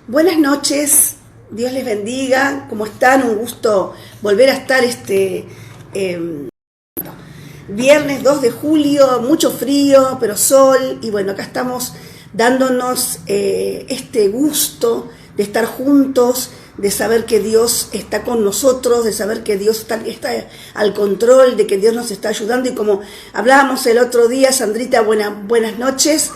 Buenas noches, Dios les bendiga, ¿cómo están? Un gusto volver a estar viernes 2 de julio, mucho frío, pero sol, y bueno, acá estamos dándonos este gusto de estar juntos, de saber que Dios está con nosotros, de saber que Dios está al control, de que Dios nos está ayudando, y como hablábamos el otro día, Sandrita, buenas noches.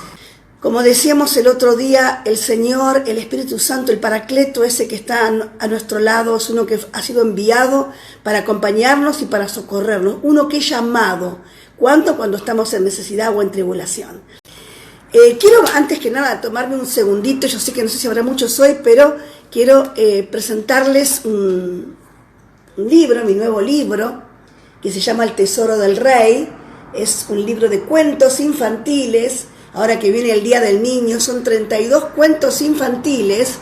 Como decíamos el otro día, el Señor, el Espíritu Santo, el Paracleto, ese que está a nuestro lado, es uno que ha sido enviado para acompañarnos y para socorrernos, uno que es llamado. ¿Cuánto? Cuando estamos en necesidad o en tribulación. Quiero, antes que nada, tomarme un segundito, yo sé que no sé si habrá muchos hoy, pero quiero presentarles un libro, mi nuevo libro, que se llama El Tesoro del Rey. Es un libro de cuentos infantiles. Ahora que viene el Día del Niño, son 32 cuentos infantiles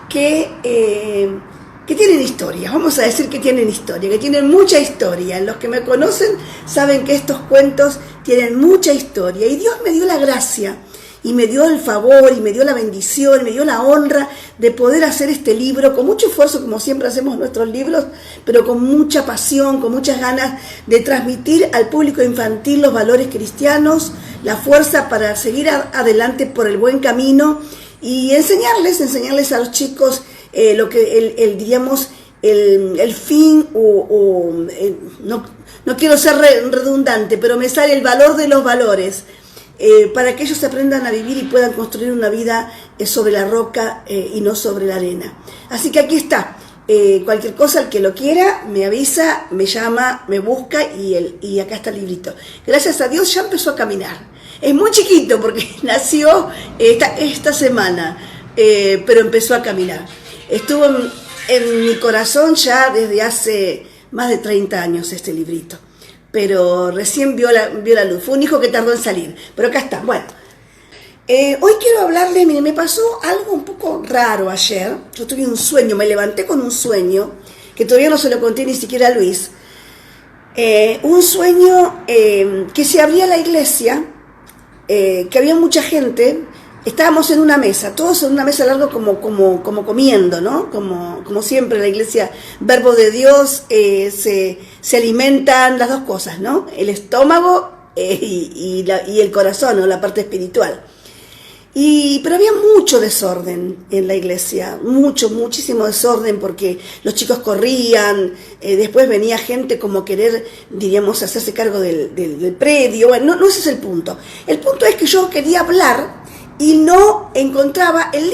que tienen historia. Vamos a decir que tienen historia, que tienen mucha historia. Los que me conocen saben que estos cuentos tienen mucha historia. Y Dios me dio la gracia, y me dio el favor, y me dio la bendición, y me dio la honra de poder hacer este libro con mucho esfuerzo, como siempre hacemos nuestros libros, pero con mucha pasión, con muchas ganas de transmitir al público infantil los valores cristianos, la fuerza para seguir adelante por el buen camino y enseñarles a los chicos lo que diríamos el fin no quiero ser redundante, pero me sale el valor de los valores. Para que ellos aprendan a vivir y puedan construir una vida sobre la roca y no sobre la arena. Así que aquí está. Cualquier cosa, el que lo quiera, me avisa, me llama, me busca y acá está el librito. Gracias a Dios ya empezó a caminar. Es muy chiquito porque nació esta semana, pero empezó a caminar. Estuvo en mi corazón ya desde hace más de 30 años este librito. Pero recién vio la luz. Fue un hijo que tardó en salir, pero acá está. Bueno, hoy quiero hablarles, miren, me pasó algo un poco raro ayer. Yo tuve un sueño, me levanté con un sueño, que todavía no se lo conté ni siquiera a Luis. Un sueño que se abría la iglesia, que había mucha gente. Estábamos en una mesa, todos en una mesa larga como comiendo, ¿no? Como siempre en la iglesia, verbo de Dios, se alimentan las dos cosas, ¿no? El estómago y el corazón, ¿no? La parte espiritual. Pero había mucho desorden en la iglesia, muchísimo desorden, porque los chicos corrían, después venía gente como querer, diríamos, hacerse cargo del predio. Bueno, no ese es el punto. El punto es que yo quería hablar y no encontraba el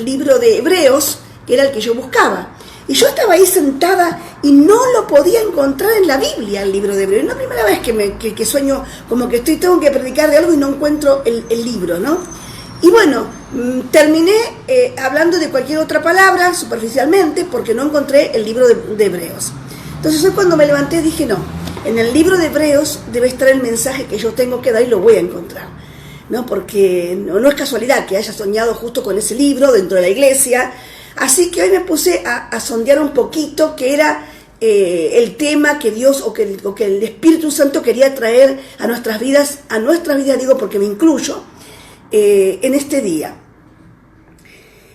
libro de Hebreos, que era el que yo buscaba. Y yo estaba ahí sentada y no lo podía encontrar en la Biblia, el libro de Hebreos. Es la primera vez que sueño como que tengo que predicar de algo y no encuentro el libro, ¿no? Y bueno, terminé hablando de cualquier otra palabra, superficialmente, porque no encontré el libro de Hebreos. Entonces hoy cuando me levanté dije, no, en el libro de Hebreos debe estar el mensaje que yo tengo que dar y lo voy a encontrar. ¿No? Porque no es casualidad que haya soñado justo con ese libro dentro de la iglesia. Así que hoy me puse a sondear un poquito qué era el tema que Dios o que el Espíritu Santo quería traer a nuestras vidas, digo porque me incluyo, en este día.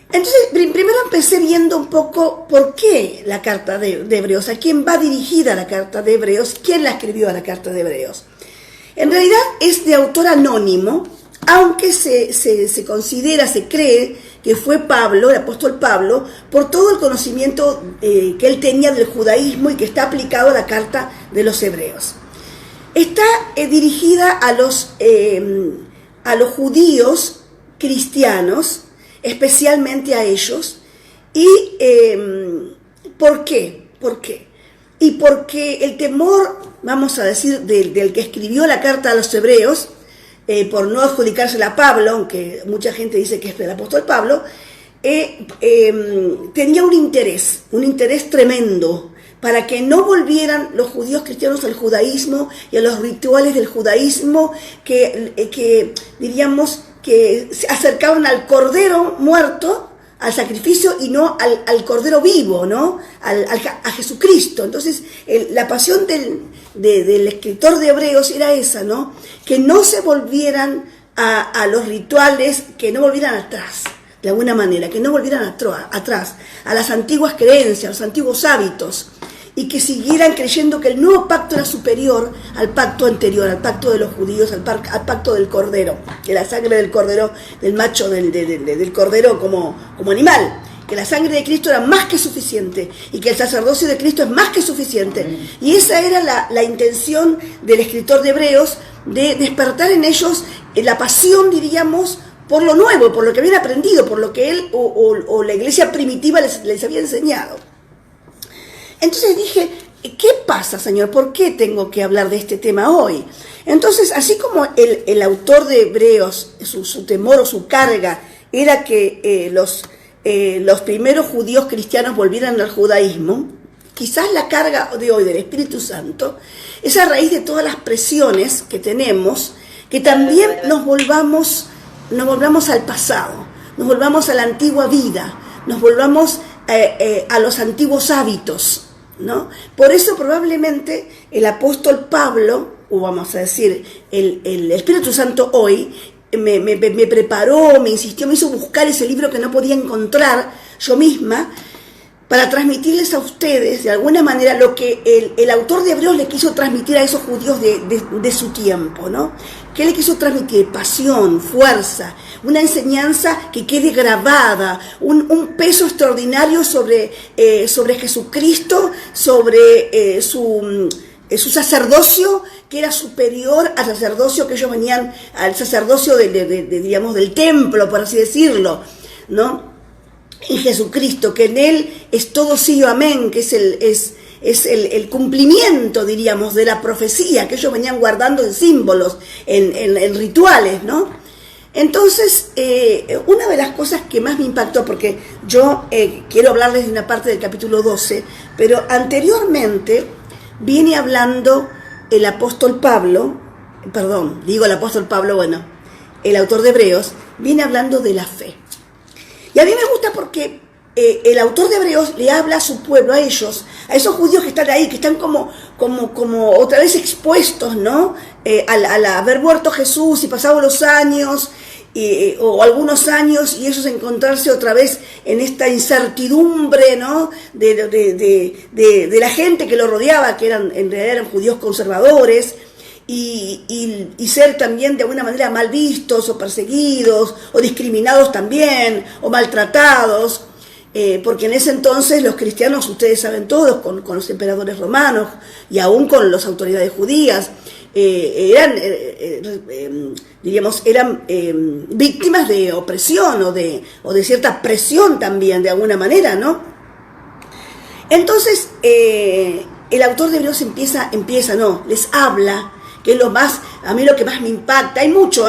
Entonces, primero empecé viendo un poco por qué la carta de Hebreos, a quién va dirigida la carta de Hebreos, quién la escribió a la carta de Hebreos. En realidad es de autor anónimo, aunque se considera, se cree que fue Pablo, el apóstol Pablo, por todo el conocimiento que él tenía del judaísmo y que está aplicado a la carta de los hebreos. Está dirigida a los judíos cristianos, especialmente a ellos. ¿Y por qué? ¿Por qué? Y porque el temor, vamos a decir, del que escribió la carta a los hebreos, por no adjudicársela a Pablo, aunque mucha gente dice que es del apóstol Pablo, tenía un interés tremendo para que no volvieran los judíos cristianos al judaísmo y a los rituales del judaísmo que diríamos que se acercaban al cordero muerto, al sacrificio y no al cordero vivo, ¿no? A Jesucristo. Entonces, la pasión del escritor de Hebreos era esa, ¿no? Que no se volvieran a los rituales, que no volvieran atrás. de alguna manera, que no volvieran atrás a las antiguas creencias, a los antiguos hábitos, y que siguieran creyendo que el nuevo pacto era superior al pacto anterior, al pacto de los judíos, al pacto del cordero, de la sangre del cordero, del macho, del cordero como animal, que la sangre de Cristo era más que suficiente y que el sacerdocio de Cristo es más que suficiente. Y esa era la intención del escritor de Hebreos, de despertar en ellos la pasión, diríamos, por lo nuevo, por lo que habían aprendido, por lo que él o la iglesia primitiva les había enseñado. Entonces dije, ¿qué pasa, Señor? ¿Por qué tengo que hablar de este tema hoy? Entonces, así como el autor de Hebreos, su temor o su carga era que los primeros judíos cristianos volvieran al judaísmo, quizás la carga de hoy del Espíritu Santo es a raíz de todas las presiones que tenemos, que también nos volvamos al pasado, nos volvamos a la antigua vida, nos volvamos a los antiguos hábitos, ¿no? Por eso probablemente el apóstol Pablo, o vamos a decir, el Espíritu Santo hoy, me preparó, me insistió, me hizo buscar ese libro que no podía encontrar yo misma, para transmitirles a ustedes, de alguna manera, lo que el autor de Hebreos le quiso transmitir a esos judíos de su tiempo, ¿no? ¿Qué le quiso transmitir? Pasión, fuerza, una enseñanza que quede grabada, un peso extraordinario sobre Jesucristo, sobre su sacerdocio, que era superior al sacerdocio que ellos venían, al sacerdocio digamos, del templo, por así decirlo, ¿no? En Jesucristo, que en Él es todo sí o amén, que es el cumplimiento, diríamos, de la profecía que ellos venían guardando en símbolos, en rituales, ¿no? Entonces, una de las cosas que más me impactó, porque yo quiero hablarles de una parte del capítulo 12, pero anteriormente viene hablando el apóstol Pablo, el autor de Hebreos, viene hablando de la fe. Y a mí me gusta porque el autor de Hebreos le habla a su pueblo, a ellos, a esos judíos que están ahí, que están como otra vez expuestos, ¿no? Al haber muerto Jesús y pasados los años, o algunos años, y ellos encontrarse otra vez en esta incertidumbre, ¿no? De la gente que lo rodeaba, que en realidad eran judíos conservadores, y ser también de alguna manera mal vistos o perseguidos o discriminados también o maltratados, porque en ese entonces los cristianos, ustedes saben todos, con los emperadores romanos y aún con las autoridades judías, eran víctimas de opresión o de cierta presión también, de alguna manera, ¿no? Entonces el autor de Hebreos les habla, que es a mí lo que más me impacta. Hay mucho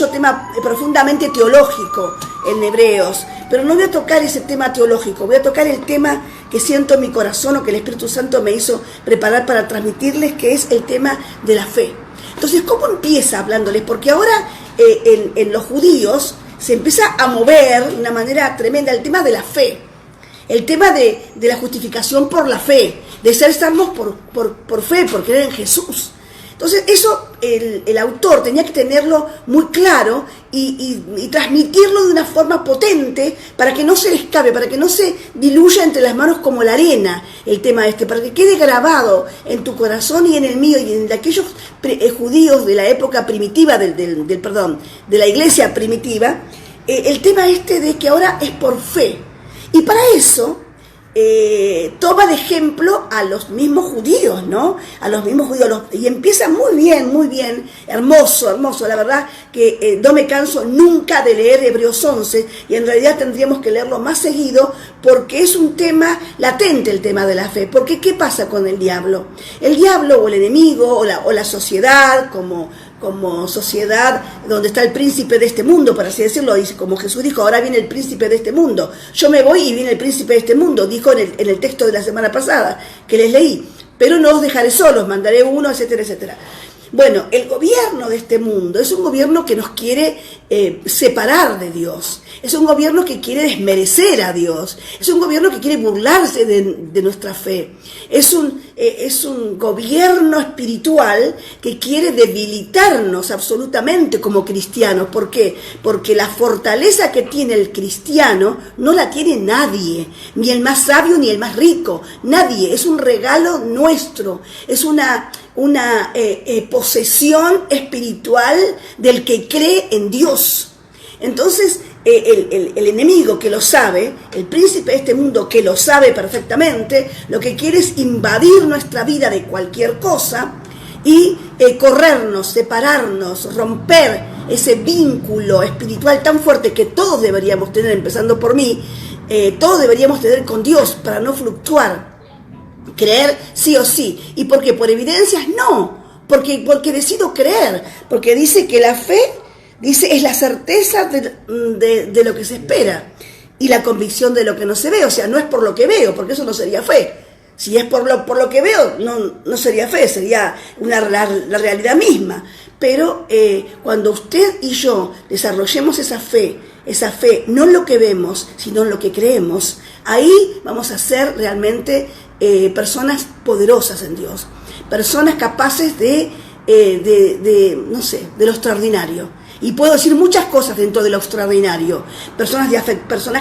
tema profundamente teológico en Hebreos, pero no voy a tocar ese tema teológico, voy a tocar el tema que siento en mi corazón, o que el Espíritu Santo me hizo preparar para transmitirles, que es el tema de la fe. Entonces, ¿cómo empieza hablándoles? Porque ahora en los judíos se empieza a mover de una manera tremenda el tema de la fe, el tema de la justificación por la fe, de ser salvos por fe, por creer en Jesús. Entonces eso el autor tenía que tenerlo muy claro y transmitirlo de una forma potente, para que no se le escape, para que no se diluya entre las manos como la arena el tema para que quede grabado en tu corazón y en el mío y en de aquellos judíos de la época primitiva, de la iglesia primitiva, el tema de que ahora es por fe. Y para eso toma de ejemplo a los mismos judíos, ¿no? A los mismos judíos, y empieza muy bien, hermoso, la verdad que no me canso nunca de leer Hebreos 11, y en realidad tendríamos que leerlo más seguido, porque es un tema latente, el tema de la fe. Porque ¿qué pasa con el diablo? El diablo, o el enemigo, o la sociedad, como sociedad donde está el príncipe de este mundo, por así decirlo, dice, como Jesús dijo, ahora viene el príncipe de este mundo, yo me voy y viene el príncipe de este mundo, dijo en el texto de la semana pasada, que les leí, pero no os dejaré solos, mandaré uno, etcétera, etcétera. Bueno, el gobierno de este mundo es un gobierno que nos quiere separar de Dios, es un gobierno que quiere desmerecer a Dios, es un gobierno que quiere burlarse de nuestra fe, es un gobierno espiritual que quiere debilitarnos absolutamente como cristianos. ¿Por qué? Porque la fortaleza que tiene el cristiano no la tiene nadie, ni el más sabio ni el más rico, nadie, es un regalo nuestro, es una posesión espiritual del que cree en Dios. Entonces, el enemigo que lo sabe, el príncipe de este mundo que lo sabe perfectamente, lo que quiere es invadir nuestra vida de cualquier cosa y corrernos, separarnos, romper ese vínculo espiritual tan fuerte que todos deberíamos tener, empezando por mí, todos deberíamos tener con Dios para no fluctuar. Creer sí o sí. ¿Y por qué? ¿Por evidencias? No, porque decido creer, porque dice que la fe, dice, es la certeza de lo que se espera y la convicción de lo que no se ve. O sea, no es por lo que veo, porque eso no sería fe. Si es por lo que veo, no sería fe, sería la realidad misma. Pero cuando usted y yo desarrollemos esa fe no en lo que vemos, sino en lo que creemos, ahí vamos a ser realmente personas poderosas en Dios, personas capaces de lo extraordinario. Y puedo decir muchas cosas dentro de lo extraordinario. Personas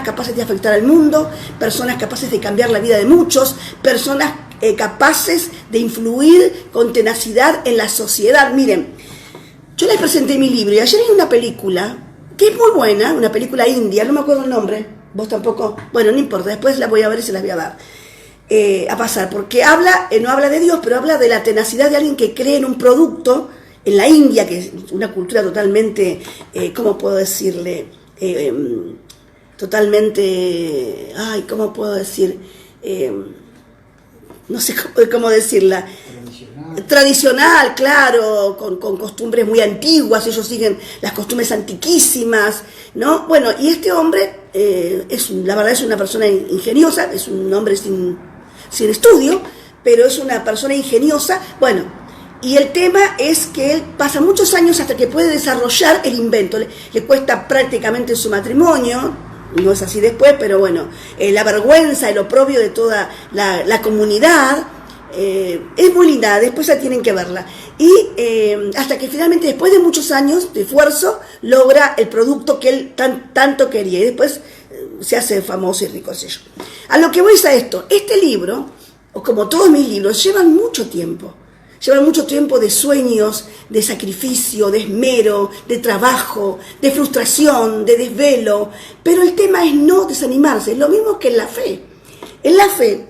capaces de afectar al mundo, personas capaces de cambiar la vida de muchos, personas capaces de influir con tenacidad en la sociedad. Miren, yo les presenté mi libro y ayer vi una película que es muy buena, una película india, no me acuerdo el nombre, vos tampoco, bueno, no importa, después la voy a ver y se las voy a dar. A pasar, porque no habla de Dios, pero habla de la tenacidad de alguien que cree en un producto en la India, que es una cultura totalmente, ¿cómo puedo decirle? Totalmente, ¿cómo puedo decir? No sé cómo decirla. Tradicional, claro, con costumbres muy antiguas, ellos siguen las costumbres antiquísimas, ¿no? Bueno, y este hombre, la verdad es una persona ingeniosa, es un hombre sin estudio, pero es una persona ingeniosa. Bueno, y el tema es que él pasa muchos años hasta que puede desarrollar el invento. Le cuesta prácticamente su matrimonio, no es así después, pero bueno, la vergüenza, el oprobio de toda la comunidad. Es muy linda, después ya tienen que verla. Y hasta que finalmente, después de muchos años de esfuerzo, logra el producto que él tanto quería. Y después se hace famoso y rico, sé yo. A lo que voy es a esto. Este libro, o como todos mis libros, llevan mucho tiempo. Llevan mucho tiempo de sueños, de sacrificio, de esmero, de trabajo, de frustración, de desvelo. Pero el tema es no desanimarse. Es lo mismo que en la fe. En la fe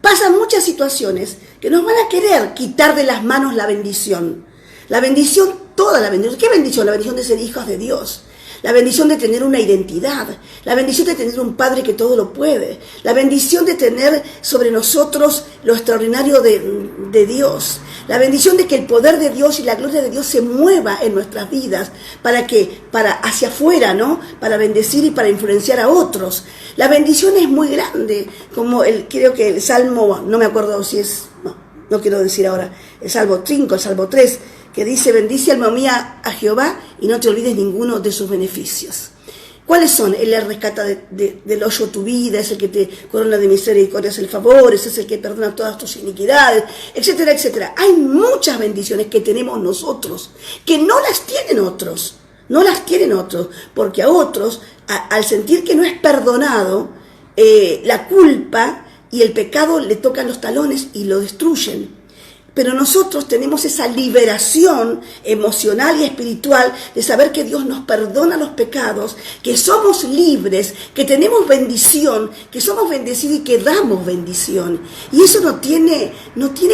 pasan muchas situaciones que nos van a querer quitar de las manos la bendición. La bendición, toda la bendición. ¿Qué bendición? La bendición de ser hijos de Dios. La bendición de tener una identidad, la bendición de tener un Padre que todo lo puede, la bendición de tener sobre nosotros lo extraordinario de Dios, la bendición de que el poder de Dios y la gloria de Dios se mueva en nuestras vidas, para hacia afuera, ¿no? Para bendecir y para influenciar a otros. La bendición es muy grande, como creo que el Salmo, no me acuerdo si es, no quiero decir ahora, el Salmo 5, el Salmo 3, que dice: bendice alma mía a Jehová y no te olvides ninguno de sus beneficios. ¿Cuáles son? Él le rescata del hoyo tu vida, es el que te corona de misericordias el favor, es el que perdona todas tus iniquidades, etcétera, etcétera. Hay muchas bendiciones que tenemos nosotros, que no las tienen otros, porque a otros, al sentir que no es perdonado, la culpa y el pecado le tocan los talones y lo destruyen. Pero nosotros tenemos esa liberación emocional y espiritual de saber que Dios nos perdona los pecados, que somos libres, que tenemos bendición, que somos bendecidos y que damos bendición. Y eso no tiene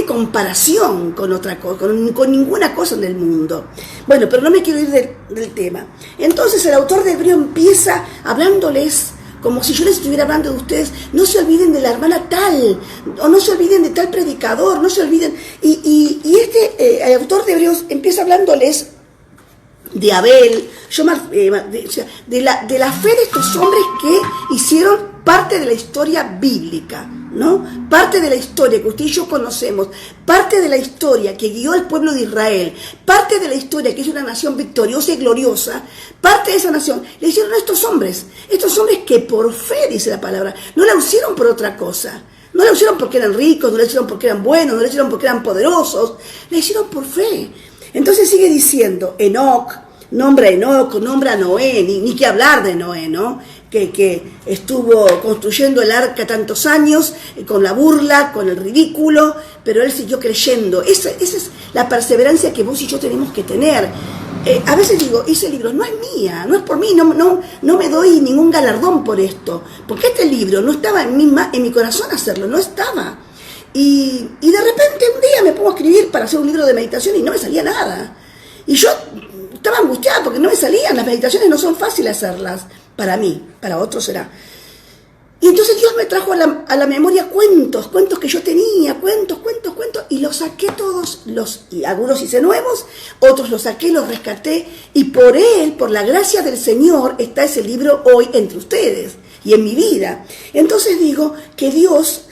comparación con otra cosa, con ninguna cosa en el mundo. Bueno, pero no me quiero ir del tema. Entonces el autor de Hebreo empieza hablándoles como si yo les estuviera hablando de ustedes: no se olviden de la hermana tal, o no se olviden de tal predicador, no se olviden. Y el autor de Hebreos empieza hablándoles de Abel, de la fe de estos hombres que hicieron parte de la historia bíblica, ¿no? Parte de la historia que usted y yo conocemos, parte de la historia que guió al pueblo de Israel, parte de la historia que es una nación victoriosa y gloriosa, parte de esa nación le hicieron a estos hombres que por fe, dice la palabra, no la hicieron por otra cosa. No la hicieron porque eran ricos, no la hicieron porque eran buenos, no la hicieron porque eran poderosos, la hicieron por fe. Entonces sigue diciendo, Enoc, nombra a Enoc, nombra a Noé, ni que hablar de Noé, ¿no? Que estuvo construyendo el arca tantos años, con la burla, con el ridículo, pero él siguió creyendo. Esa es la perseverancia que vos y yo tenemos que tener. A veces digo, ese libro no es mía, no es por mí, no me doy ningún galardón por esto, porque este libro no estaba en mi corazón hacerlo, no estaba. Y de repente un día me pongo a escribir para hacer un libro de meditación y no me salía nada. Y yo estaba angustiada porque no me salían, las meditaciones no son fáciles hacerlas, para mí, para otros será. Y entonces Dios me trajo a la memoria cuentos que yo tenía, cuentos, y los saqué todos, y algunos hice nuevos, otros los saqué, los rescaté, y por la gracia del Señor, está ese libro hoy entre ustedes y en mi vida. Entonces digo que Dios,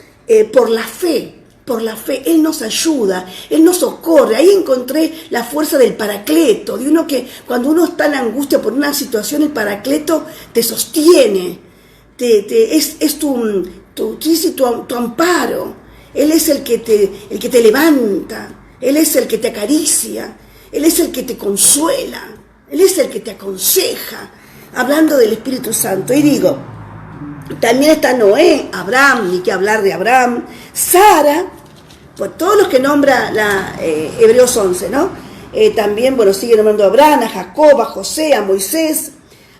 por la fe, Él nos ayuda, Él nos socorre. Ahí encontré la fuerza del Paracleto, de uno que cuando uno está en angustia por una situación, el Paracleto te sostiene, es tu amparo. Él es el que te levanta, Él es el que te acaricia, Él es el que te consuela, Él es el que te aconseja, hablando del Espíritu Santo. Y digo, también está Noé, Abraham, ni que hablar de Abraham, Sara, por todos los que nombra Hebreos 11, ¿no? También, sigue nombrando a Abraham, a Jacob, a José, a Moisés,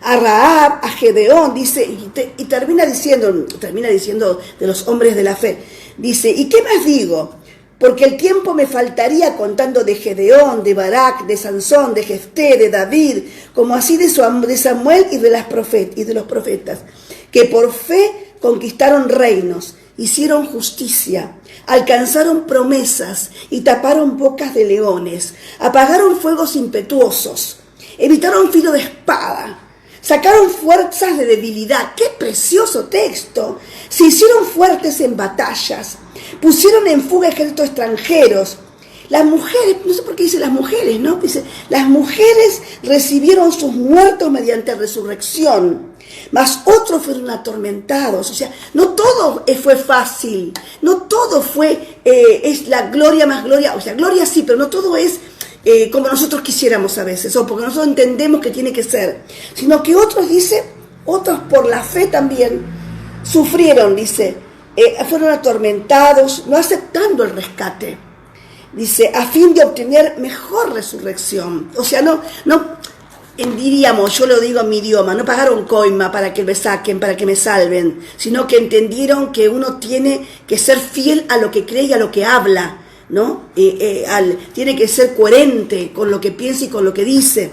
a Rahab, a Gedeón, dice, y termina diciendo de los hombres de la fe, dice, ¿y qué más digo? Porque el tiempo me faltaría contando de Gedeón, de Barak, de Sansón, de Jefté, de David, como así de Samuel y de los profetas, que por fe conquistaron reinos, hicieron justicia, alcanzaron promesas y taparon bocas de leones, apagaron fuegos impetuosos, evitaron filo de espada, sacaron fuerzas de debilidad. ¡Qué precioso texto! Se hicieron fuertes en batallas, pusieron en fuga ejércitos extranjeros. Las mujeres, no sé por qué dice las mujeres, ¿no? Dice, las mujeres recibieron sus muertos mediante resurrección, mas otros fueron atormentados. O sea, no todo fue fácil, no todo es la gloria más gloria, o sea, gloria sí, pero no todo es como nosotros quisiéramos a veces, o porque nosotros entendemos que tiene que ser, sino que otros por la fe también sufrieron, dice, fueron atormentados, no aceptando el rescate, dice, a fin de obtener mejor resurrección. O sea, diríamos, yo lo digo en mi idioma, no pagaron coima para que me saquen, para que me salven, sino que entendieron que uno tiene que ser fiel a lo que cree y a lo que habla, ¿no? Tiene que ser coherente con lo que piensa y con lo que dice.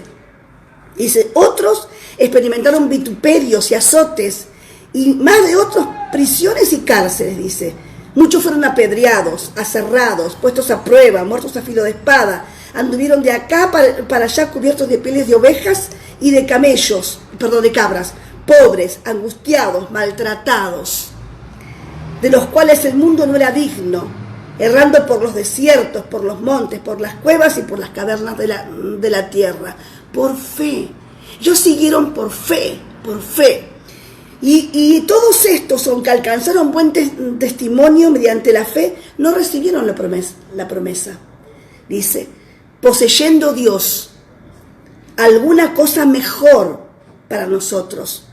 Dice, otros experimentaron vituperios y azotes, y más de otros prisiones y cárceles, dice. Muchos fueron apedreados, aserrados, puestos a prueba, muertos a filo de espada. Anduvieron de acá para allá cubiertos de pieles de ovejas y de de cabras, pobres, angustiados, maltratados, de los cuales el mundo no era digno, errando por los desiertos, por los montes, por las cuevas y por las cavernas de la tierra, por fe. Ellos siguieron por fe. Y todos estos, aunque alcanzaron buen testimonio mediante la fe, no recibieron la promesa. Dice, poseyendo Dios alguna cosa mejor para nosotros,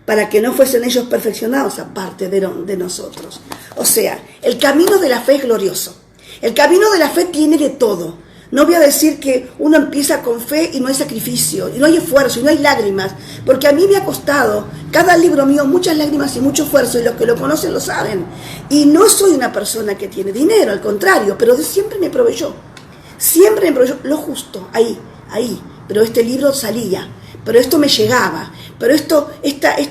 para que no fuesen ellos perfeccionados aparte de nosotros. O sea, el camino de la fe es glorioso. El camino de la fe tiene de todo. No voy a decir que uno empieza con fe y no hay sacrificio, y no hay esfuerzo, y no hay lágrimas, porque a mí me ha costado, cada libro mío, muchas lágrimas y mucho esfuerzo, y los que lo conocen lo saben. Y no soy una persona que tiene dinero, al contrario, pero Dios siempre me proveyó lo justo, ahí, pero este libro salía, pero esto me llegaba, pero esto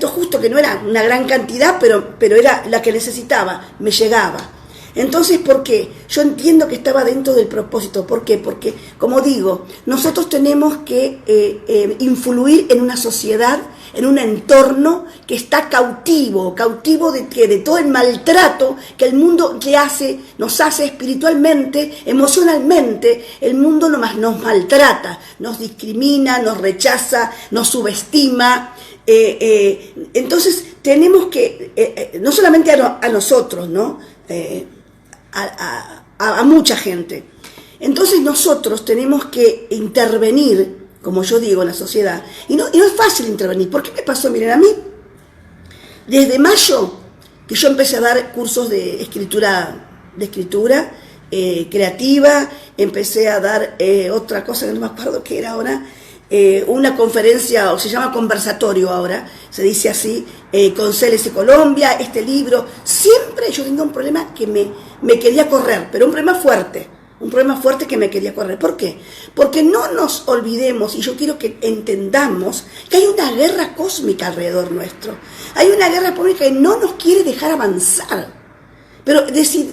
justo, que no era una gran cantidad, pero era la que necesitaba, me llegaba. Entonces, ¿por qué? Yo entiendo que estaba dentro del propósito. ¿Por qué? Porque, como digo, nosotros tenemos que influir en una sociedad en un entorno que está cautivo de todo el maltrato que el mundo nos hace espiritualmente, emocionalmente. El mundo nos maltrata, nos discrimina, nos rechaza, nos subestima. Entonces tenemos que, no solamente a nosotros, ¿no? A mucha gente. Entonces nosotros tenemos que intervenir, como yo digo, en la sociedad. Y no es fácil intervenir. ¿Por qué me pasó? Miren, a mí, desde mayo, que yo empecé a dar cursos de escritura creativa, empecé a dar otra cosa que no me acuerdo qué era ahora, una conferencia, o se llama conversatorio ahora, se dice así, con CLS Colombia, este libro. Siempre yo tenía un problema que me quería correr, pero un problema fuerte que me quería correr. ¿Por qué? Porque no nos olvidemos, y yo quiero que entendamos, que hay una guerra cósmica alrededor nuestro. Hay una guerra cósmica que no nos quiere dejar avanzar. Pero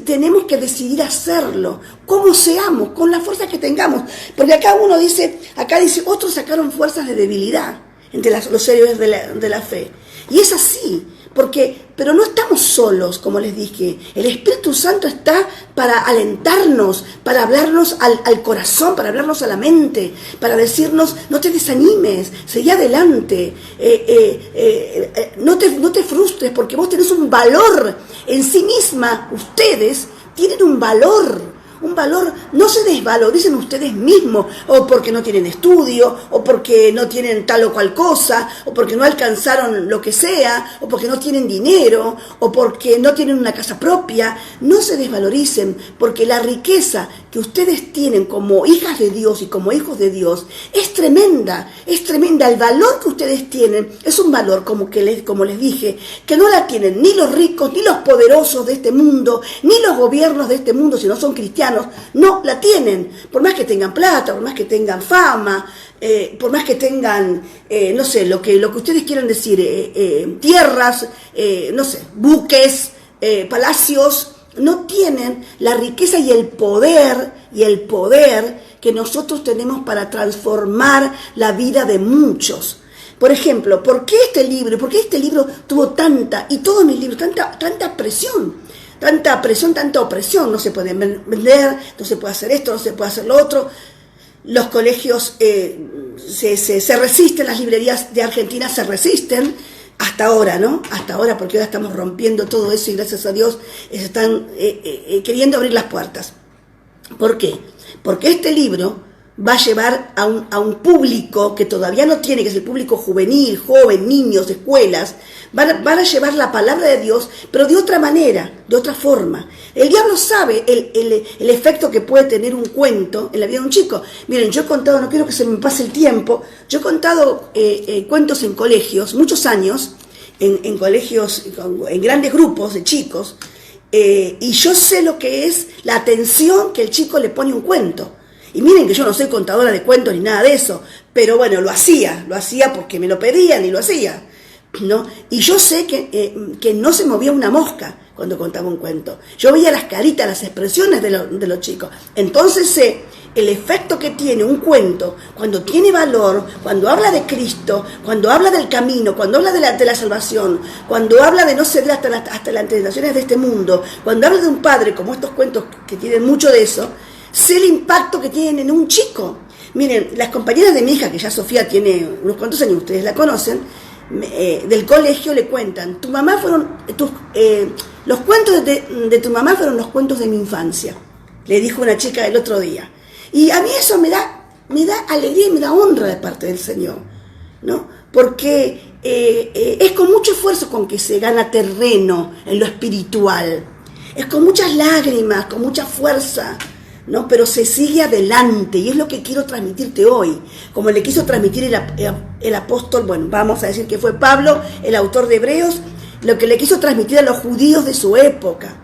tenemos que decidir hacerlo, como seamos, con la fuerza que tengamos. Porque acá dice, otros sacaron fuerzas de debilidad entre los héroes de la fe. Y es así, pero no estamos solos, como les dije. El Espíritu Santo está para alentarnos, para hablarnos al corazón, para hablarnos a la mente, para decirnos, no te desanimes, seguí adelante, no te frustres, porque vos tenés un valor en sí misma. Ustedes tienen un valor, no se desvaloricen ustedes mismos, o porque no tienen estudio, o porque no tienen tal o cual cosa, o porque no alcanzaron lo que sea, o porque no tienen dinero, o porque no tienen una casa propia. No se desvaloricen, porque la riqueza que ustedes tienen como hijas de Dios y como hijos de Dios es tremenda. El valor que ustedes tienen es un valor, como les dije, que no la tienen ni los ricos, ni los poderosos de este mundo, ni los gobiernos de este mundo, si no son cristianos. No la tienen, por más que tengan plata, por más que tengan fama, por más que tengan, no sé, lo que ustedes quieran decir, tierras, no sé, buques, palacios. No tienen la riqueza y el poder que nosotros tenemos para transformar la vida de muchos. Por ejemplo, ¿por qué este libro tuvo tanta, y todos mis libros, tanta presión? Tanta opresión, no se pueden vender, no se puede hacer esto, no se puede hacer lo otro. Los colegios se resisten, las librerías de Argentina se resisten, hasta ahora, ¿no? Hasta ahora, porque ahora estamos rompiendo todo eso y gracias a Dios se están queriendo abrir las puertas. ¿Por qué? Porque este libro va a llevar a un público que todavía no tiene, que es el público juvenil, joven, niños, escuelas. Van a llevar la palabra de Dios, pero de otra manera, de otra forma. El diablo sabe el efecto que puede tener un cuento en la vida de un chico. Miren, yo he contado, no quiero que se me pase el tiempo, yo he contado cuentos en colegios, muchos años, en colegios, en grandes grupos de chicos, y yo sé lo que es la atención que el chico le pone a un cuento. Y miren que yo no soy contadora de cuentos ni nada de eso, pero bueno, lo hacía porque me lo pedían y lo hacía, ¿no? Y yo sé que no se movía una mosca cuando contaba un cuento. Yo veía las caritas, las expresiones de los chicos. Entonces sé el efecto que tiene un cuento cuando tiene valor, cuando habla de Cristo, cuando habla del camino, cuando habla de la salvación, cuando habla de no ceder hasta las tentaciones de este mundo, cuando habla de un padre, como estos cuentos que tienen mucho de eso. Sé el impacto que tienen en un chico. Miren, las compañeras de mi hija, que ya Sofía tiene unos cuantos años, ustedes la conocen, del colegio le cuentan, los cuentos de tu mamá fueron los cuentos de mi infancia, le dijo una chica el otro día. Y a mí eso me da alegría y me da honra de parte del Señor, ¿no? Porque es con mucho esfuerzo con que se gana terreno en lo espiritual. Es con muchas lágrimas, con mucha fuerza, ¿no? Pero se sigue adelante, y es lo que quiero transmitirte hoy, como le quiso transmitir el apóstol, bueno, vamos a decir que fue Pablo, el autor de Hebreos, lo que le quiso transmitir a los judíos de su época,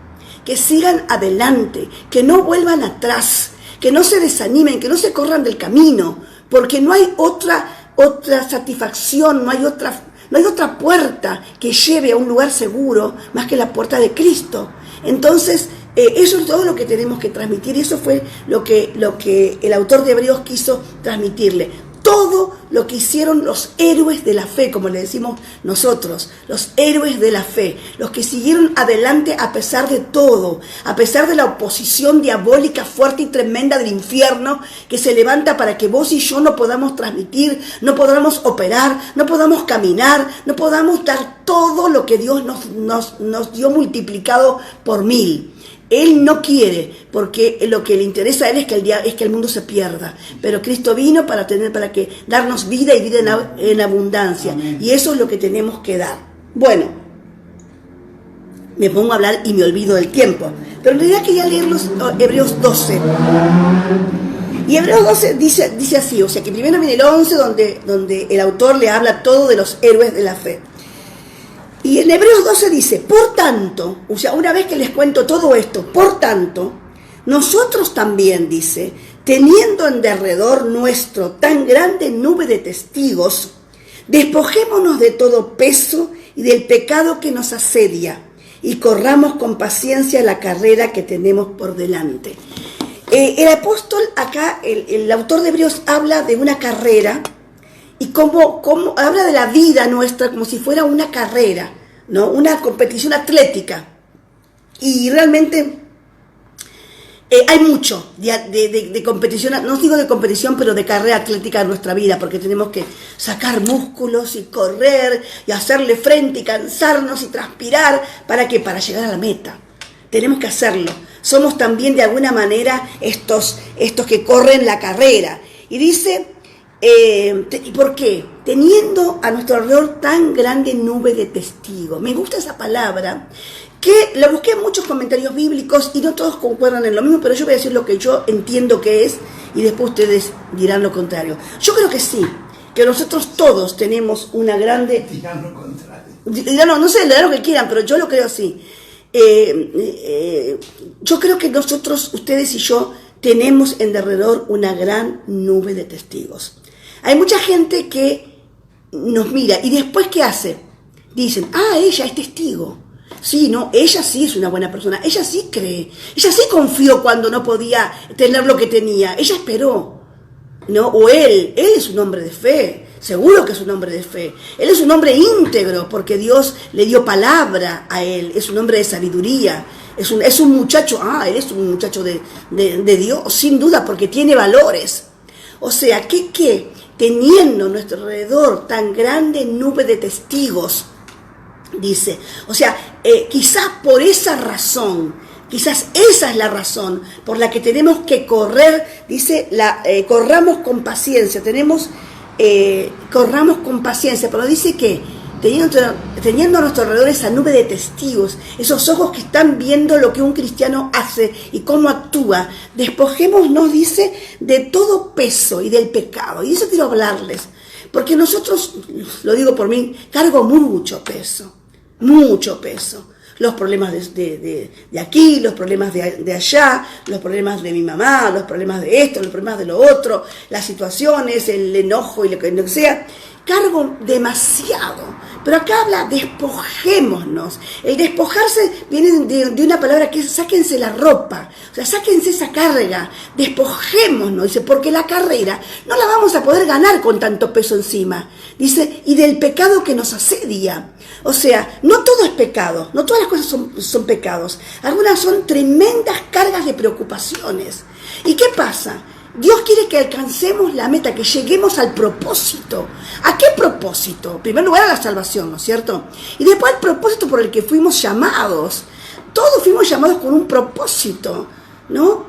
que sigan adelante, que no vuelvan atrás, que no se desanimen, que no se corran del camino, porque no hay otra satisfacción, no hay otra puerta que lleve a un lugar seguro más que la puerta de Cristo. Entonces, eso es todo lo que tenemos que transmitir, y eso fue lo que el autor de Hebreos quiso transmitirle. Todo lo que hicieron los héroes de la fe, como le decimos nosotros, los héroes de la fe, los que siguieron adelante a pesar de todo, a pesar de la oposición diabólica fuerte y tremenda del infierno que se levanta para que vos y yo no podamos transmitir, no podamos operar, no podamos caminar, no podamos dar todo lo que Dios nos dio multiplicado por 1000. Él no quiere, porque lo que le interesa a Él es que el mundo se pierda. Pero Cristo vino para darnos vida y vida en abundancia. Amén. Y eso es lo que tenemos que dar. Bueno, me pongo a hablar y me olvido del tiempo. Pero en realidad quería leer Hebreos 12. Y Hebreos 12 dice así, o sea que primero viene el 11 donde el autor le habla todo de los héroes de la fe. Y en Hebreos 12 dice, por tanto, o sea, una vez que les cuento todo esto, por tanto, nosotros también, dice, teniendo en derredor nuestro tan grande nube de testigos, despojémonos de todo peso y del pecado que nos asedia, y corramos con paciencia la carrera que tenemos por delante. El apóstol acá, el autor de Hebreos, habla de una carrera, y como habla de la vida nuestra como si fuera una carrera, ¿no? Una competición atlética. Y realmente hay mucho de competición, no digo de competición, pero de carrera atlética en nuestra vida, porque tenemos que sacar músculos y correr y hacerle frente y cansarnos y transpirar. ¿Para qué? Para llegar a la meta. Tenemos que hacerlo. Somos también de alguna manera estos que corren la carrera. Y dice... ¿Y por qué? Teniendo a nuestro alrededor tan grande nube de testigos. Me gusta esa palabra, que la busqué en muchos comentarios bíblicos y no todos concuerdan en lo mismo, pero yo voy a decir lo que yo entiendo que es y después ustedes dirán lo contrario. Yo creo que sí, que nosotros todos tenemos una grande... Dirán lo contrario. No sé, le dan lo que quieran, pero yo lo creo así. Yo creo que nosotros, ustedes y yo, tenemos en derredor una gran nube de testigos. Hay mucha gente que nos mira y después ¿qué hace? Dicen, ella es testigo. Sí, no, ella sí es una buena persona, ella sí cree, ella sí confió cuando no podía tener lo que tenía, ella esperó, ¿no? O él es un hombre de fe, seguro que es un hombre de fe, él es un hombre íntegro porque Dios le dio palabra a él, es un hombre de sabiduría, es un muchacho, él es un muchacho de Dios, sin duda, porque tiene valores. O sea, ¿qué? Teniendo a nuestro alrededor tan grande nube de testigos, dice, o sea, quizás por esa razón, quizás esa es la razón por la que tenemos que correr, dice, corramos con paciencia, corramos con paciencia, pero dice que teniendo a nuestro alrededor esa nube de testigos, esos ojos que están viendo lo que un cristiano hace y cómo actúa, despojémonos, dice, de todo peso y del pecado. Y eso quiero hablarles, porque nosotros, lo digo por mí, cargo mucho peso. Los problemas de aquí, los problemas de allá, los problemas de mi mamá, los problemas de esto, los problemas de lo otro, las situaciones, el enojo y lo que sea. Cargo demasiado, pero acá habla despojémonos. El despojarse viene de una palabra que es sáquense la ropa, o sea, sáquense esa carga, despojémonos, dice, porque la carrera no la vamos a poder ganar con tanto peso encima, dice, y del pecado que nos asedia. O sea, no todo es pecado, no todas las cosas son pecados, algunas son tremendas cargas de preocupaciones. ¿Y qué pasa? Dios quiere que alcancemos la meta, que lleguemos al propósito. ¿A qué propósito? En primer lugar a la salvación, ¿no es cierto? Y después al propósito por el que fuimos llamados. Todos fuimos llamados con un propósito, ¿no?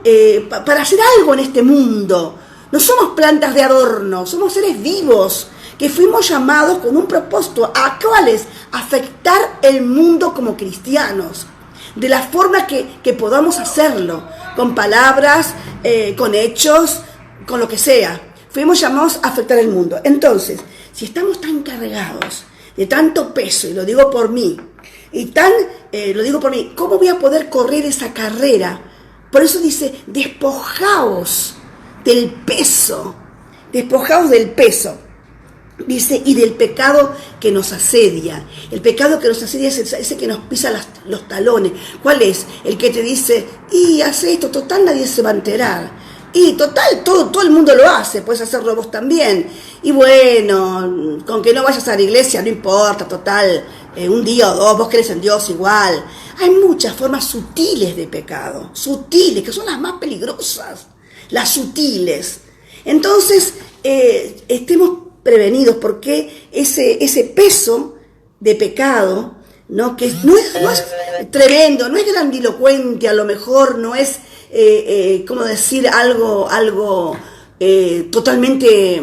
Para hacer algo en este mundo. No somos plantas de adorno, somos seres vivos que fuimos llamados con un propósito. ¿A cuáles? Afectar el mundo como cristianos. De la forma que podamos hacerlo, con palabras, con hechos, con lo que sea. Fuimos llamados a afectar el mundo. Entonces, si estamos tan cargados de tanto peso, y lo digo por mí, ¿cómo voy a poder correr esa carrera? Por eso dice, despojaos del peso, dice, y del pecado que nos asedia. El pecado que nos asedia es ese que nos pisa los talones. ¿Cuál es? El que te dice, hace esto, total nadie se va a enterar. Y total, todo el mundo lo hace, puedes hacerlo vos también. Y bueno, con que no vayas a la iglesia no importa, total, un día o dos, vos crees en Dios igual. Hay muchas formas sutiles de pecado, sutiles, que son las más peligrosas, las sutiles. Entonces, estemos prevenidos, porque ese peso de pecado, ¿no? Que no es tremendo, no es grandilocuente, a lo mejor no es, ¿cómo decir? Algo totalmente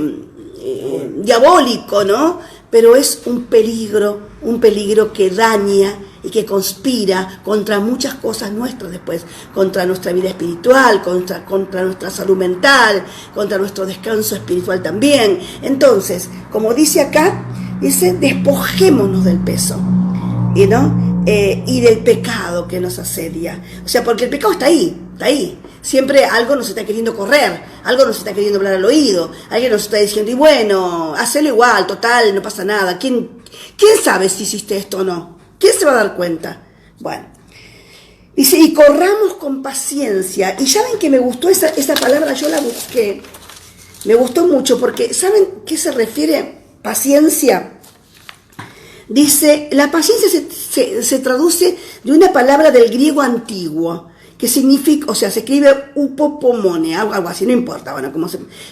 diabólico, ¿no? Pero es un peligro que daña y que conspira contra muchas cosas nuestras después, contra nuestra vida espiritual, contra nuestra salud mental, contra nuestro descanso espiritual también. Entonces, como dice acá, dice, despojémonos del peso, ¿no? Y del pecado que nos asedia. O sea, porque el pecado está ahí. Siempre algo nos está queriendo correr, algo nos está queriendo hablar al oído, alguien nos está diciendo, y bueno, hacelo igual, total, no pasa nada. ¿Quién sabe si hiciste esto o no? ¿Quién se va a dar cuenta? Bueno, dice, y corramos con paciencia. Y ya ven que me gustó esa palabra, yo la busqué, me gustó mucho, porque ¿saben qué se refiere paciencia? Dice, la paciencia se traduce de una palabra del griego antiguo, que significa, o sea, se escribe upopomone, algo así, no importa, bueno,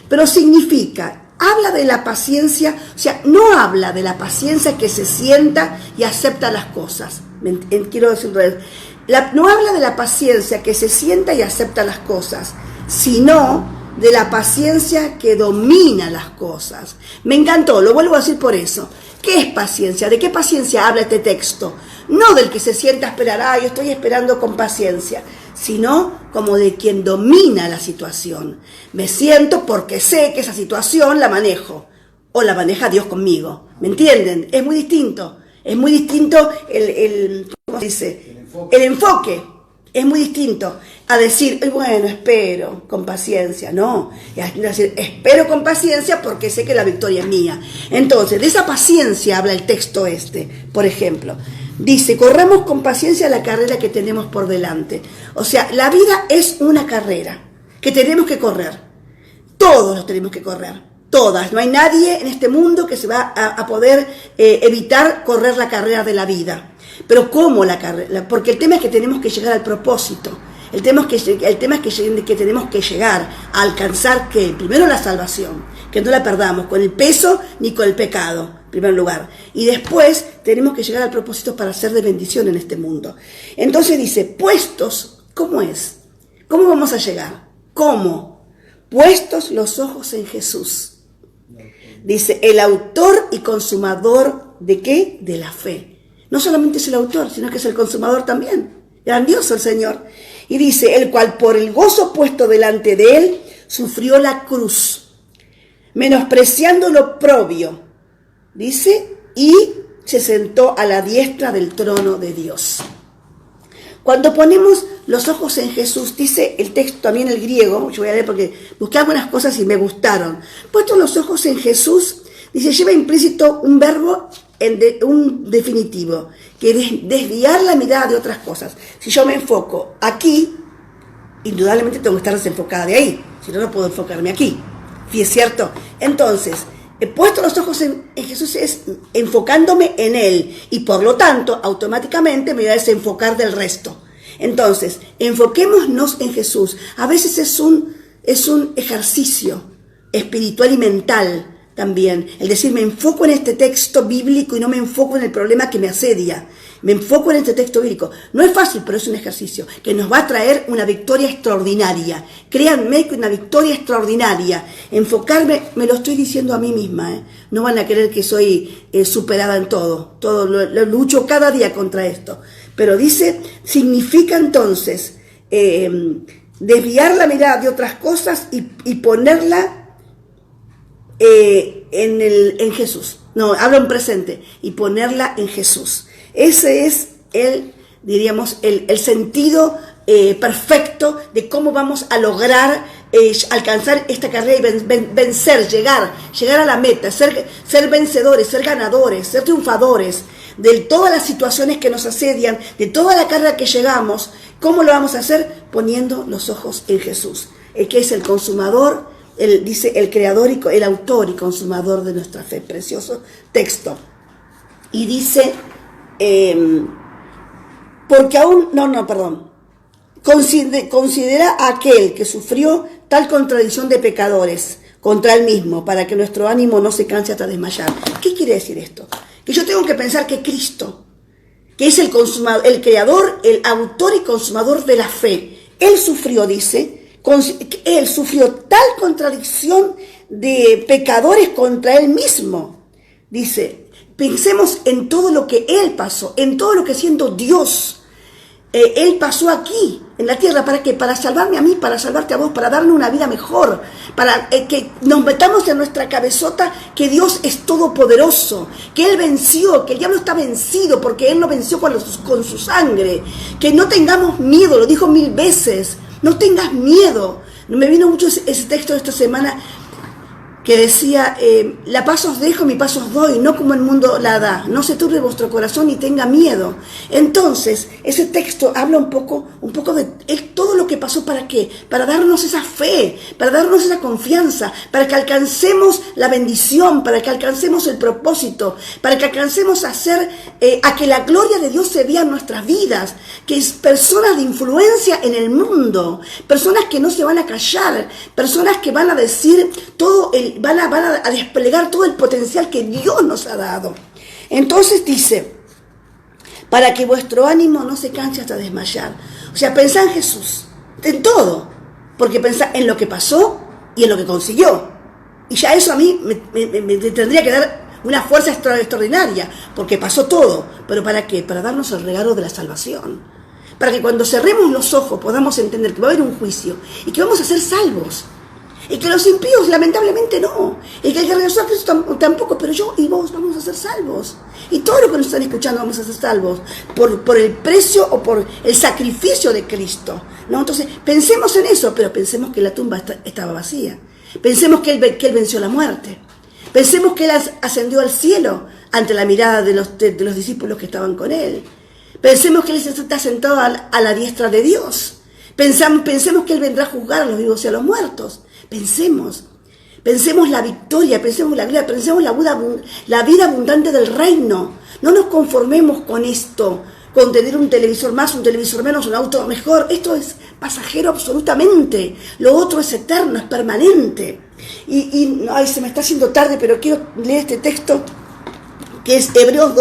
pero significa, habla de la paciencia, o sea, no habla de la paciencia que se sienta y acepta las cosas, quiero decirlo, no habla de la paciencia que se sienta y acepta las cosas, sino de la paciencia que domina las cosas. Me encantó, lo vuelvo a decir por eso. ¿Qué es paciencia? ¿De qué paciencia habla este texto? No del que se sienta a esperar, yo estoy esperando con paciencia, sino como de quien domina la situación. Me siento porque sé que esa situación la manejo, o la maneja Dios conmigo. ¿Me entienden? Es muy distinto ¿cómo se dice? El enfoque. Es muy distinto a decir, bueno, espero con paciencia. No, es decir, espero con paciencia porque sé que la victoria es mía. Entonces, de esa paciencia habla el texto por ejemplo. Dice, corramos con paciencia la carrera que tenemos por delante. O sea, la vida es una carrera que tenemos que correr. Todos los tenemos que correr. Todas. No hay nadie en este mundo que se va a poder evitar correr la carrera de la vida. Pero ¿cómo la carrera? Porque el tema es que tenemos que llegar al propósito. El tema es que tenemos que llegar a alcanzar, ¿qué? Primero la salvación, que no la perdamos con el peso ni con el pecado, en primer lugar. Y después tenemos que llegar al propósito para ser de bendición en este mundo. Entonces dice, puestos, ¿cómo es? ¿Cómo vamos a llegar? ¿Cómo? Puestos los ojos en Jesús. Dice, el autor y consumador ¿de qué? De la fe. No solamente es el autor, sino que es el consumador también. Grandioso el Señor. Y dice, el cual por el gozo puesto delante de él, sufrió la cruz, menospreciando lo oprobio. Dice, y se sentó a la diestra del trono de Dios. Cuando ponemos los ojos en Jesús, dice el texto también el griego, yo voy a leer porque busqué algunas cosas y me gustaron. Puestos los ojos en Jesús, dice, lleva implícito un verbo, un definitivo, que es desviar la mirada de otras cosas. Si yo me enfoco aquí, indudablemente tengo que estar desenfocada de ahí, si no, no puedo enfocarme aquí. ¿Es cierto? Entonces, he puesto los ojos en Jesús es enfocándome en Él, y por lo tanto, automáticamente me voy a desenfocar del resto. Entonces, enfoquémonos en Jesús. A veces es un ejercicio espiritual y mental también, el decir, me enfoco en este texto bíblico y no me enfoco en el problema que me asedia. Me enfoco en este texto bíblico. No es fácil, pero es un ejercicio que nos va a traer una victoria extraordinaria. Créanme que una victoria extraordinaria. Enfocarme, me lo estoy diciendo a mí misma, No van a creer que soy superada en todo. Lo lucho cada día contra esto. Pero dice, significa entonces desviar la mirada de otras cosas y ponerla en Jesús. No, habla en presente, y ponerla en Jesús. Ese es diríamos, el sentido perfecto de cómo vamos a lograr alcanzar esta carrera y vencer, llegar a la meta, ser vencedores, ser ganadores, ser triunfadores de todas las situaciones que nos asedian, de toda la carrera que llegamos. ¿Cómo lo vamos a hacer? Poniendo los ojos en Jesús. que es el consumador, dice el creador, el autor y consumador de nuestra fe. Precioso texto. Y dice, porque aún, considera a aquel que sufrió tal contradicción de pecadores contra él mismo, para que nuestro ánimo no se canse hasta desmayar. ¿Qué quiere decir esto? Que yo tengo que pensar que Cristo, que es el consumador, el creador, el autor y consumador de la fe, él sufrió, dice, él sufrió tal contradicción de pecadores contra él mismo. Dice, pensemos en todo lo que él pasó, en todo lo que siendo Dios, él pasó aquí, en la tierra. ¿Para qué? Para salvarme a mí, para salvarte a vos, para darle una vida mejor, para que nos metamos en nuestra cabezota que Dios es todopoderoso, que Él venció, que el diablo está vencido porque Él lo venció con su sangre, que no tengamos miedo, lo dijo 1000 veces, no tengas miedo. Me vino mucho ese texto de esta semana que decía, la paz os dejo, mi paz os doy, no como el mundo la da, no se turbe vuestro corazón ni tenga miedo. Entonces, ese texto habla un poco de todo lo que pasó. ¿Para qué? Para darnos esa fe, para darnos esa confianza, para que alcancemos la bendición, para que alcancemos el propósito, para que alcancemos a que la gloria de Dios se vea en nuestras vidas, que es personas de influencia en el mundo, personas que no se van a callar, personas que van a decir van a desplegar todo el potencial que Dios nos ha dado. Entonces dice, para que vuestro ánimo no se canse hasta desmayar. O sea, pensá en Jesús, en todo, porque pensá en lo que pasó y en lo que consiguió. Y ya eso a mí me tendría que dar una fuerza extraordinaria, porque pasó todo. ¿Pero para qué? Para darnos el regalo de la salvación. Para que cuando cerremos los ojos podamos entender que va a haber un juicio y que vamos a ser salvos. Y que los impíos, lamentablemente, no. Y que el que regresó a Cristo tampoco, pero yo y vos vamos a ser salvos. Y todos los que nos están escuchando vamos a ser salvos por el precio o por el sacrificio de Cristo, ¿no? Entonces, pensemos en eso, pero pensemos que la tumba estaba vacía. Pensemos que él venció la muerte. Pensemos que Él ascendió al cielo ante la mirada de los discípulos que estaban con Él. Pensemos que Él está sentado a la diestra de Dios. Pensemos que Él vendrá a juzgar a los vivos y a los muertos. Pensemos la victoria, pensemos la gloria, pensemos la vida abundante del reino. No nos conformemos con esto, con tener un televisor más, un televisor menos, un auto mejor. Esto es pasajero absolutamente. Lo otro es eterno, es permanente. Ay, se me está haciendo tarde, pero quiero leer este texto que es Hebreos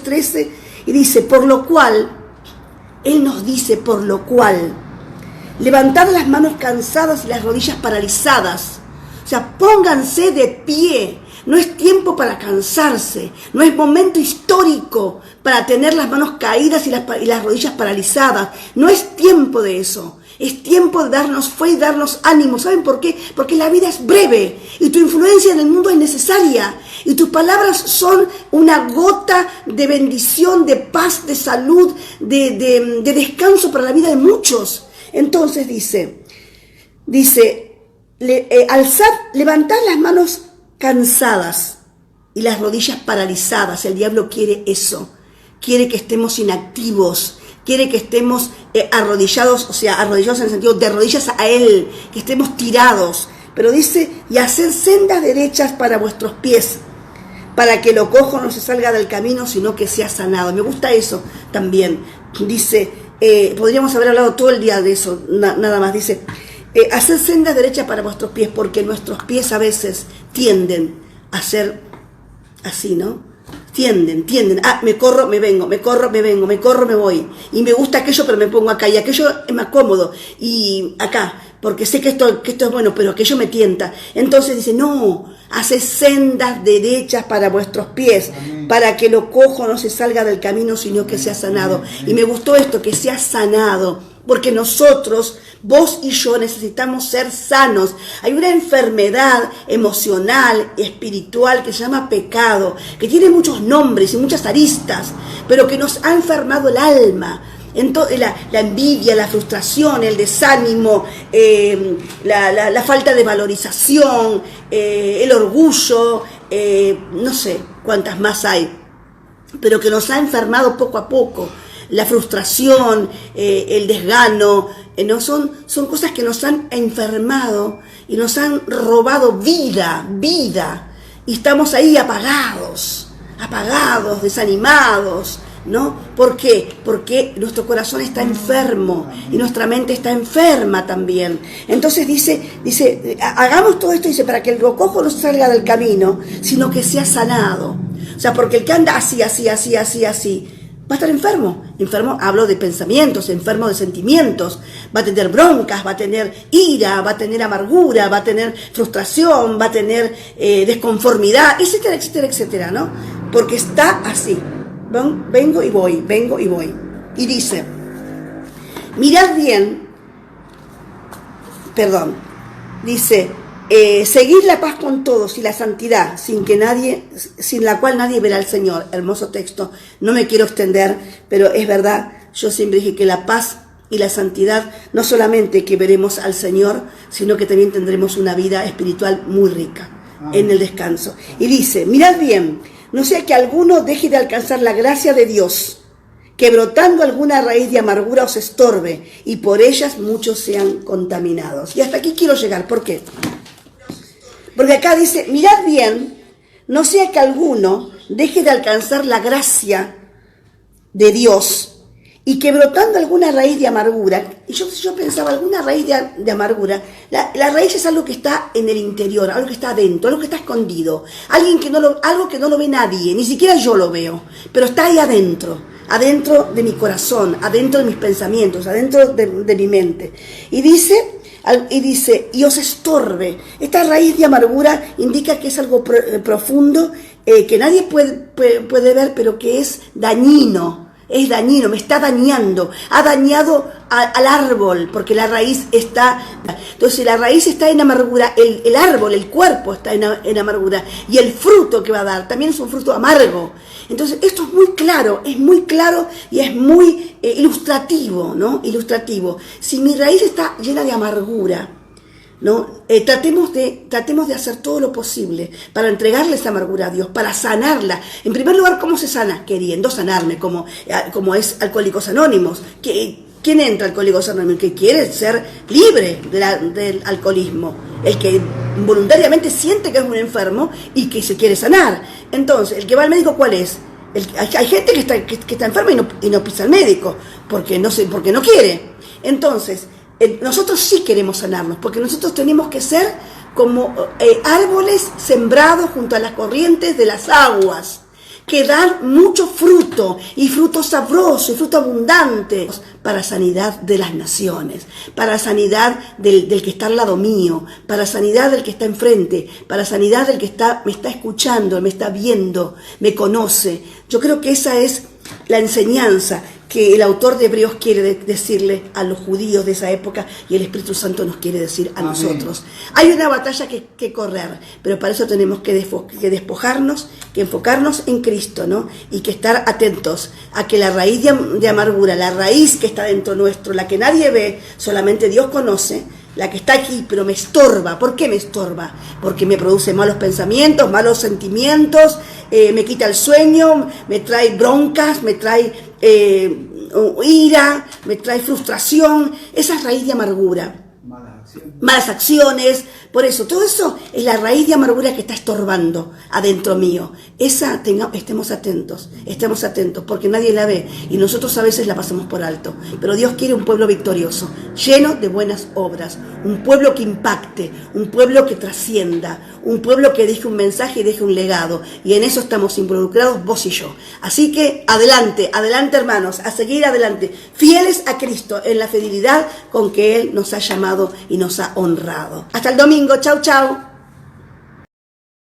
13, y dice, por lo cual, Él nos dice, por lo cual, levantad las manos cansadas y las rodillas paralizadas. O sea, pónganse de pie. No es tiempo para cansarse. No es momento histórico para tener las manos caídas y las rodillas paralizadas. No es tiempo de eso. Es tiempo de darnos fe y darnos ánimo. ¿Saben por qué? Porque la vida es breve y tu influencia en el mundo es necesaria. Y tus palabras son una gota de bendición, de paz, de salud, de descanso para la vida de muchos. Entonces dice, levantad las manos cansadas y las rodillas paralizadas. El diablo quiere eso, quiere que estemos inactivos, quiere que estemos arrodillados, o sea, arrodillados en el sentido de rodillas a Él, que estemos tirados. Pero dice, y haced sendas derechas para vuestros pies, para que lo cojo no se salga del camino, sino que sea sanado. Me gusta eso también. Dice, podríamos haber hablado todo el día de eso, nada más. Dice, haced sendas derechas para vuestros pies, porque nuestros pies a veces tienden a ser así, ¿no? Tienden. Me corro, me vengo, me corro, me vengo, me corro, me voy. Y me gusta aquello, pero me pongo acá. Y aquello es más cómodo. Y acá, porque sé que esto es bueno, pero aquello me tienta. Entonces dice, no, haced sendas derechas para vuestros pies, para que lo cojo no se salga del camino, sino que sea sanado. Y me gustó esto, que sea sanado, porque nosotros, vos y yo, necesitamos ser sanos. Hay una enfermedad emocional y espiritual que se llama pecado, que tiene muchos nombres y muchas aristas, pero que nos ha enfermado el alma. Entonces, la envidia, la frustración, el desánimo, la falta de valorización, el orgullo, no sé cuántas más hay, pero que nos ha enfermado poco a poco. la frustración, el desgano, no son cosas que nos han enfermado y nos han robado vida, y estamos ahí apagados, desanimados, ¿no? ¿Por qué? Porque nuestro corazón está enfermo y nuestra mente está enferma también. Entonces dice, hagamos todo esto, dice, para que el cojo no salga del camino, sino que sea sanado. O sea, porque el que anda así, va a estar enfermo. Enfermo, hablo de pensamientos, enfermo de sentimientos. Va a tener broncas, va a tener ira, va a tener amargura, va a tener frustración, va a tener desconformidad, etcétera, etcétera, etcétera, ¿no? Porque está así. Vengo y voy. Y dice, mirad bien, dice, seguid la paz con todos y la santidad, sin la cual nadie verá al Señor. Hermoso texto, no me quiero extender, pero es verdad, yo siempre dije que la paz y la santidad, no solamente que veremos al Señor, sino que también tendremos una vida espiritual muy rica en el descanso. Y dice, mirad bien, no sea que alguno deje de alcanzar la gracia de Dios, que brotando alguna raíz de amargura os estorbe, y por ellas muchos sean contaminados. Y hasta aquí quiero llegar, ¿por qué? Porque acá dice, mirad bien, no sea que alguno deje de alcanzar la gracia de Dios, y que brotando alguna raíz de amargura, y yo pensaba, alguna raíz de amargura, la raíz es algo que está en el interior, algo que está adentro, algo que está escondido, algo que no lo ve nadie, ni siquiera yo lo veo, pero está ahí adentro de mi corazón, adentro de mis pensamientos, adentro de mi mente. Y dice, y os estorbe. Esta raíz de amargura indica que es algo profundo, que nadie puede ver, pero que es dañino. Es dañino, me está dañando, ha dañado al árbol, porque la raíz está, entonces la raíz está en amargura, el árbol, el cuerpo está en amargura, y el fruto que va a dar también es un fruto amargo. Entonces esto es muy claro y es muy ilustrativo, ¿no? Ilustrativo. Si mi raíz está llena de amargura, ¿no? Tratemos de hacer todo lo posible para entregarle esa amargura a Dios, para sanarla. En primer lugar, ¿cómo se sana? Queriendo sanarme, como es Alcohólicos Anónimos. ¿Quién entra a Alcohólicos Anónimos? El que quiere ser libre del alcoholismo, el que voluntariamente siente que es un enfermo y que se quiere sanar. Entonces, el que va al médico, ¿cuál es? Hay gente que está enferma y no pisa al médico porque no quiere. Entonces, nosotros sí queremos sanarnos, porque nosotros tenemos que ser como árboles sembrados junto a las corrientes de las aguas, que dan mucho fruto, y fruto sabroso, y fruto abundante, para sanidad de las naciones, para sanidad del que está al lado mío, para sanidad del que está enfrente, para sanidad del que me está escuchando, me está viendo, me conoce. Yo creo que esa es la enseñanza que el autor de Hebreos quiere decirle a los judíos de esa época, y el Espíritu Santo nos quiere decir a nosotros. Hay una batalla que correr, pero para eso tenemos que despojarnos, que enfocarnos en Cristo, ¿no? Y que estar atentos a que la raíz de amargura, la raíz que está dentro nuestro, la que nadie ve, solamente Dios conoce, la que está aquí, pero me estorba. ¿Por qué me estorba? Porque me produce malos pensamientos, malos sentimientos, me quita el sueño, me trae broncas, me trae ira, me trae frustración. Esa es raíz de amargura. Malas acciones. Por eso, todo eso es la raíz de amargura que está estorbando adentro mío. Estemos atentos, porque nadie la ve y nosotros a veces la pasamos por alto. Pero Dios quiere un pueblo victorioso, lleno de buenas obras, un pueblo que impacte, un pueblo que trascienda, un pueblo que deje un mensaje y deje un legado. Y en eso estamos involucrados vos y yo. Así que adelante, hermanos, a seguir adelante, fieles a Cristo en la fidelidad con que Él nos ha llamado y nos ha honrado. Hasta el domingo, chau, chau.